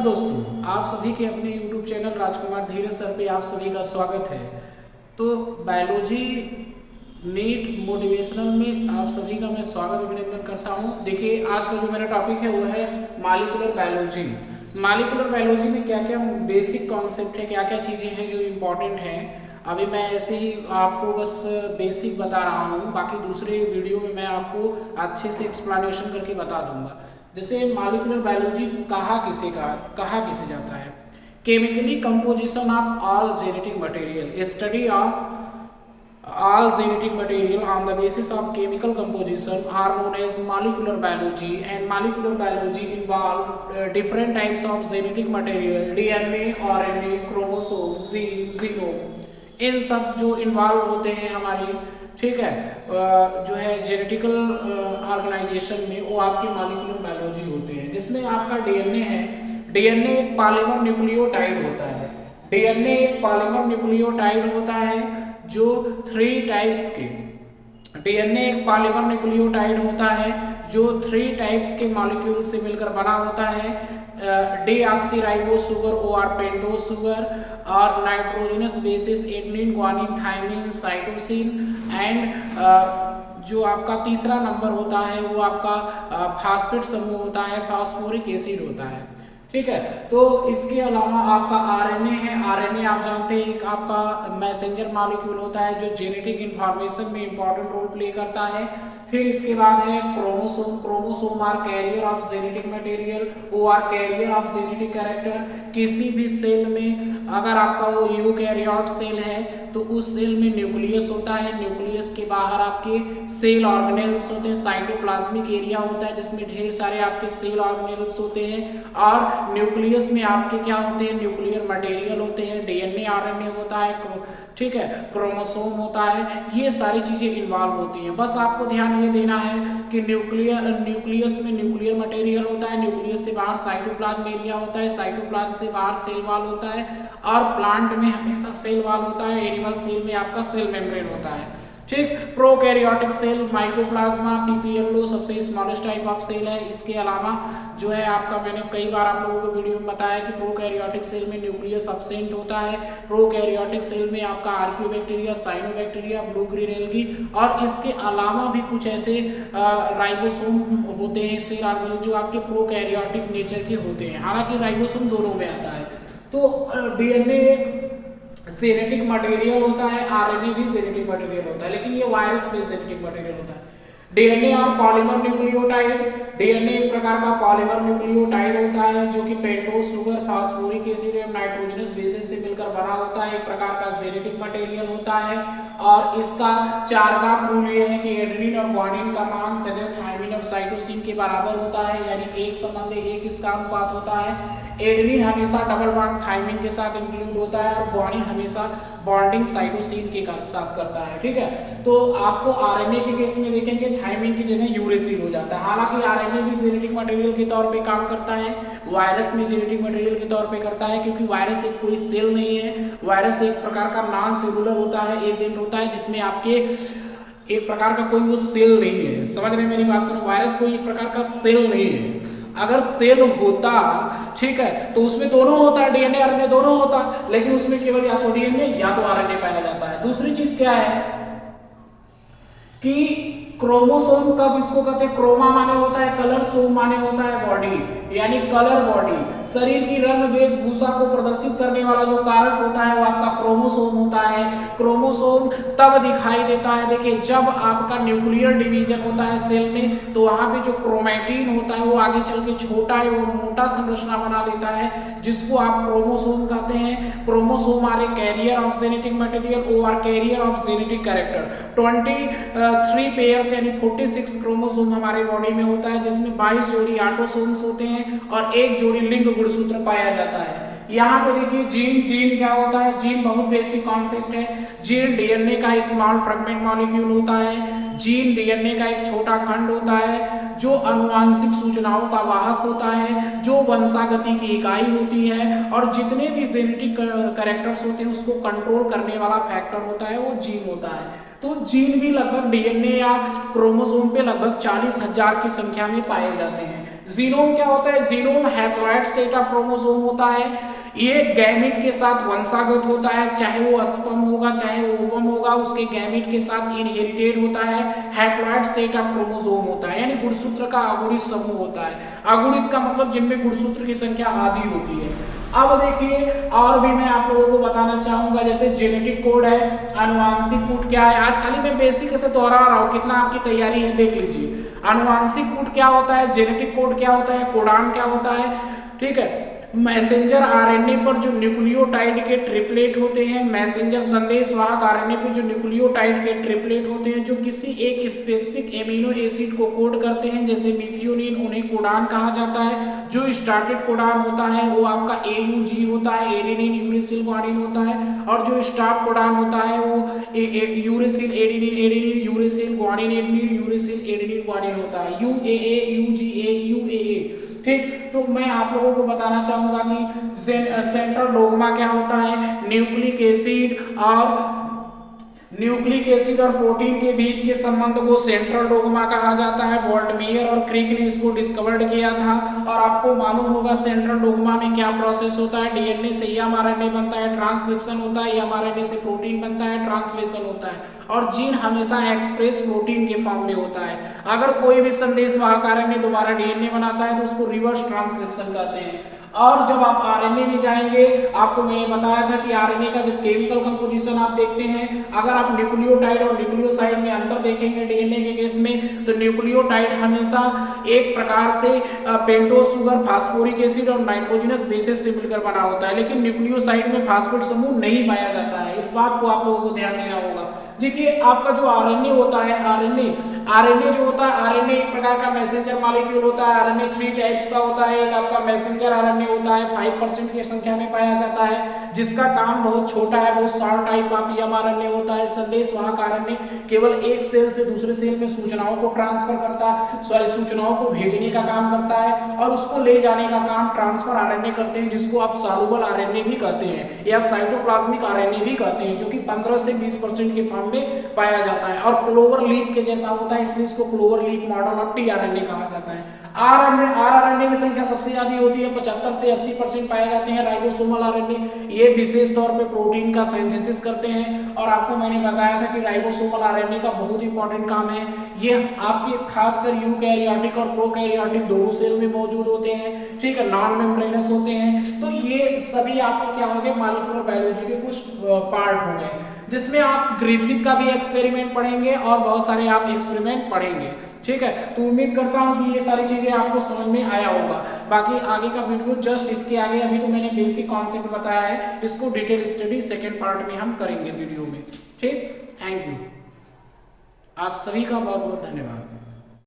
दोस्तों, आप सभी के अपने YouTube चैनल राजकुमार धीरज सर पे आप सभी का स्वागत है। तो बायोलॉजी नीट मोटिवेशनल में आप सभी का मैं स्वागत अभिनंदन करता हूँ। देखिए, आज का जो मेरा टॉपिक है वो है मॉलिक्यूलर बायोलॉजी। मॉलिक्यूलर बायोलॉजी में क्या क्या बेसिक कॉन्सेप्ट है, क्या क्या चीज़ें हैं जो इम्पोर्टेंट हैं। अभी मैं ऐसे ही आपको बस बेसिक बता रहा हूँ, बाकी दूसरे वीडियो में मैं आपको अच्छे से एक्सप्लेनेशन करके बता दूंगा। जैसे मॉलिक्यूलर बायोलॉजी कहा किसे जाता है? Chemically composition of all genetic material, study of all genetic material on the basis of chemical composition are known as molecular biology. And molecular biology involve different types of genetic material, DNA, RNA, chromosome, gene, genome, इन सब जो involve होते हैं हमारे, ठीक है, जो है जेनेटिकल ऑर्गेनाइजेशन में, वो आपके मॉलिक्यूलर बायोलॉजी होते हैं। जिसमें आपका डीएनए है, डीएनए एक पॉलीमर न्यूक्लियोटाइड होता है। डीएनए एक पॉलीमर न्यूक्लियोटाइड होता है जो 3 टाइप्स के, डीएनए एक पॉलीमर न्यूक्लियोटाइड होता है जो 3 टाइप्स के मॉलिक्यूल से मिलकर बना होता है। डीऑक्सीराइबोस शुगर और पेंटोस शुगर और nitrogenous bases adenine, guanine, thymine, cytosine and जो आपका तीसरा नंबर होता है वो आपका फास्फेट समूह होता है, फास्फोरिक एसिड होता है, ठीक है। तो इसके अलावा आपका आरएनए है। आरएनए आप जानते हैं एक आपका मैसेंजर मॉलिक्यूल होता है जो जेनेटिक इंफॉर्मेशन में इंपॉर्टेंट रोल प्ले करता है। फिर इसके बाद है chromosome. Chromosome are carrier of genetic material, वो are carrier of genetic character. किसी भी सेल में अगर आपका वो यूकैरियोट सेल है तो उस सेल में न्यूक्लियस होता है। न्यूक्लियस के बाहर आपके सेल ऑर्गेनेल्स होते हैं, साइटोप्लाज्मिक एरिया होता है जिसमें ढेर सारे आपके सेल ऑर्गेनेल्स होते हैं। और न्यूक्लियस में आपके क्या होते हैं? न्यूक्लियर मटेरियल होते हैं, डीएनए, आरएनए होता है, ठीक है, क्रोमोसोम होता है, ये सारी चीजें इन्वॉल्व होती हैं। बस आपको ध्यान ये देना है कि न्यूक्लियस में न्यूक्लियर मटेरियल होता है, न्यूक्लियस से बाहर साइटोप्लाज्म एरिया होता है, साइटोप्लाज्म से बाहर सेल वॉल होता है, और प्लांट में हमेशा सेल वॉल होता है, एनिमल सेल में आपका सेल मेम्ब्रेन होता है, ठीक। प्रोकैरियोटिक सेल, माइक्रोप्लाज्मा, पीपीएलओ सबसे स्मॉलेस्ट टाइप ऑफ सेल है। इसके अलावा जो है आपका, मैंने कई बार आप लोगों को वीडियो में बताया कि प्रोकैरियोटिक सेल में न्यूक्लियस एब्सेंट होता है। प्रोकैरियोटिक सेल में आपका आर्कियोबैक्टीरिया, साइनोबैक्टीरिया, ब्लू ग्रीन एल्गी, और इसके अलावा भी कुछ ऐसे राइबोसोम होते हैं, सेल ऑर्गेनेल, जो आपके प्रोकैरियोटिक नेचर के होते हैं। हालांकि राइबोसोम दोनों में आता है। तो डीएनए एक जेनेटिक मटेरियल होता है, आरएनए भी जेनेटिक मटेरियल होता है, लेकिन ये वायरस बेस्ड जेनेटिक मटेरियल होता है। डीएनए और पॉलीमर न्यूक्लियोटाइड। डीएनए एक प्रकार का पॉलीमर न्यूक्लियोटाइड होता है जो कि पेंटोस शुगर, फास्फोरिक एसिड और नाइट्रोजनस बेसिस से मिलकर बना होता है। एक प्रकार का जेनेटिक मटेरियल होता है और इसका चार्गाफ रूल ये है कि एडेनिन और ग्वानिन का मान सदैव थायमिन और साइटोसिन के बराबर होता है, यानी एक संबंध एक इसका अनुपात होता है। एडेनिन हमेशा डबल बॉन्ड थायमिन के साथ इंक्लूड होता है और ग्वानिन हमेशा बॉन्डिंग साइटोसिन के साथ करता है, ठीक है। तो आपको आरएनए के केस में देखेंगे थायमिन की जगह यूरेसिल हो जाता है। हालांकि आरएनए भी जेनेटिक मटेरियल के तौर पे काम करता है, वायरस में जेनेटिक मटेरियल के तौर पे करता है, क्योंकि वायरस एक कोई सेल नहीं है। वायरस एक प्रकार का नॉन सेलुलर होता है, एजेंट होता है, जिसमें आपके एक प्रकार का कोई वो सेल नहीं है। समझ रहे हैं मेरी बात को? वायरस कोई एक प्रकार का सेल नहीं है। अगर सेल होता, ठीक है, तो उसमें दोनों होता, डीएनए आरएनए दोनों होता, लेकिन उसमें केवल या तो डीएनए या तो आरएनए पाया जाता है। दूसरी चीज क्या है कि क्रोमोसोम कब इसको कहते हैं? क्रोमा माने होता है कलर, सोम माने होता है बॉडी, यानी कलर बॉडी। शरीर की रंग वेशभूषा को प्रदर्शित करने वाला जो कारक होता है वो आपका क्रोमोसोम होता है। क्रोमोसोम तब दिखाई देता है, देखिए, जब आपका न्यूक्लियर डिवीजन होता है सेल में, तो वहां पे जो क्रोमैटिन होता है वो आगे चल के छोटा है, वो मोटा संरचना बना देता है, जिसको आप क्रोमोसोम कहते हैं। Chromosome are a carrier of genetic material, or carrier of genetic character. 23 pairs यानी 46 क्रोमोसोम हमारे बॉडी में होता है, जिसमें 22 जोड़ी ऑटोसोम्स होते हैं और एक जोड़ी लिंग गुणसूत्र पाया जाता है। यहाँ पे देखिए जीन क्या होता है? जीन बहुत बेसिक कॉन्सेप्ट है। जीन डीएनए का स्मॉल फ्रेगमेंट मॉलिक्यूल होता है। जीन डीएनए का एक छोटा खंड होता है जो अनुवांशिक सूचनाओं का वाहक होता है, जो वंशागति की इकाई होती है, और जितने भी जेनेटिक कैरेक्टर्स होते हैं उसको कंट्रोल करने वाला फैक्टर होता है, वो जीन होता है। तो जीन भी लगभग डीएनए या क्रोमोसोम पे लगभग 40,000 की संख्या में पाए जाते हैं। जीनोम क्या होता है? Genome haploid set of chromosome होता है। ये गैमेट के साथ वंशागत होता है, चाहे वो अस्पर्म होगा चाहे वो ओवम होगा, उसके गैमेट के साथ इनहेरिटेड होता है। हैप्लॉइड सेट ऑफ क्रोमोसोम होता है, यानी गुणसूत्र का अगुणित समूह होता है। अगुणित का मतलब जिनमें गुणसूत्र की संख्या आधी होती है। अब देखिए और भी मैं आप लोगों को बताना चाहूंगा, जैसे जेनेटिक कोड है, अनुवांशिक कोड क्या है। आज खाली मैं बेसिक से दोहरा रहा हूँ, कितना आपकी तैयारी है देख लीजिए। अनुवांशिक कोड क्या होता है, जेनेटिक कोड क्या होता है, कोडान क्या होता है, ठीक है। मैसेंजर आरएनए पर जो न्यूक्लियोटाइड के ट्रिपलेट होते हैं, मैसेंजर संदेशवाहक आरएनए पर जो न्यूक्लियोटाइड के ट्रिपलेट होते हैं जो किसी एक स्पेसिफिक एमिनो एसिड को कोड करते हैं, जैसे मिथियोनिन, उन्हें कोडान कहा जाता है। जो स्टार्टेड कोडान होता है वो आपका AUG होता है, एडेनिन यूरेसिल ग्वानिन होता है। और जो स्टॉप कोडान होता है वो uracil adenine uracil guanine adenine uracil adenine guanine होता है, UAA UGA UAA। ठीक, तो मैं आप लोगों को बताना चाहूंगा कि सेंट्रल डोग्मा क्या होता है। न्यूक्लिक एसिड और प्रोटीन के बीच के संबंध को सेंट्रल डोग्मा कहा जाता है। वॉल्टमीयर और क्रिक ने इसको डिस्कवर्ड किया था। और आपको मालूम होगा सेंट्रल डोग्मा में क्या प्रोसेस होता है। डीएनए से mRNA बनता है, ट्रांसक्रिप्शन होता है, mRNA से प्रोटीन बनता है, ट्रांसलेशन होता है। और जीन हमेशा एक्सप्रेस प्रोटीन के फॉर्म में होता है। अगर कोई भी संदेशवाहक आरएनए दोबारा डीएनए बनाता है तो उसको रिवर्स ट्रांसक्रिप्शन कहते हैं। और जब आप आरएनए में जाएंगे, आपको मैंने बताया था कि आरएनए का जब केमिकल कंपोजिशन आप देखते हैं, अगर आप न्यूक्लियोटाइड और न्यूक्लियोसाइड में अंतर देखेंगे डीएनए के केस में, तो न्यूक्लियोटाइड हमेशा एक प्रकार से पेंटोज शुगर, फास्फोरिक एसिड और नाइट्रोजनस बेसेस से मिलकर बना होता है, लेकिन न्यूक्लियोसाइड में फास्फेट समूह नहीं पाया जाता है। इस बात को आप लोगों को ध्यान देना होगा। देखिए आपका जो आरएनए होता है, आरएनए जो होता है, आरएनए एक प्रकार का मैसेंजर मॉलिक्यूल होता है। आरएनए 3 टाइप्स का होता है। एक आपका मैसेंजर आरएनए होता है, 5% की संख्या में पाया जाता है, जिसका काम बहुत छोटा है, बहुत शॉर्ट टाइप ऑफ mRNA होता है। संदेशवाहक आरएनए केवल एक सेल से दूसरे सेल में सूचनाओं को ट्रांसफर करता है, सूचनाओं को भेजने का काम करता है, और उसको ले जाने का काम ट्रांसफर आरएनए करते हैं, जिसको आप सॉल्युबल आरएनए भी कहते हैं या साइटोप्लाज्मिक आरएनए भी कहते हैं, जो कि 15 से 20% के फॉर्म में पाया जाता है। और क्लोवर लीफ के जैसा होता है, इसलिए इसको clover leaf model of tRNA कहा जाता है। आरआरएनए की संख्या सबसे ज्यादा होती है, 75 से 80% पाए जाते हैं राइबोसोमल आरएनए। ये विशेष तौर पे प्रोटीन का सिंथेसिस करते हैं। और आपको मैंने बताया था कि राइबोसोमल आरएनए का बहुत इंपॉर्टेंट काम है। ये आपके खासकर यूकैरियोटिक और प्रोकैरियोटिक दोनों सेल में मौजूद होते हैं, ठीक है, नॉन मेम्ब्रेनस होते हैं। तो ये सभी आपके क्या होंगे, मॉलिक्यूलर बायोलॉजी के कुछ पार्ट होंगे, जिसमें आप ग्रिफिथ का भी एक्सपेरिमेंट पढ़ेंगे और बहुत सारे आप एक्सपेरिमेंट पढ़ेंगे, ठीक है। तो उम्मीद करता हूं कि ये सारी चीजें आपको समझ में आया होगा। बाकी आगे का वीडियो जस्ट इसके आगे, अभी तो मैंने बेसिक कॉन्सेप्ट बताया है, इसको डिटेल स्टडी सेकेंड पार्ट में हम करेंगे वीडियो में, ठीक। थैंक यू, आप सभी का बहुत बहुत धन्यवाद।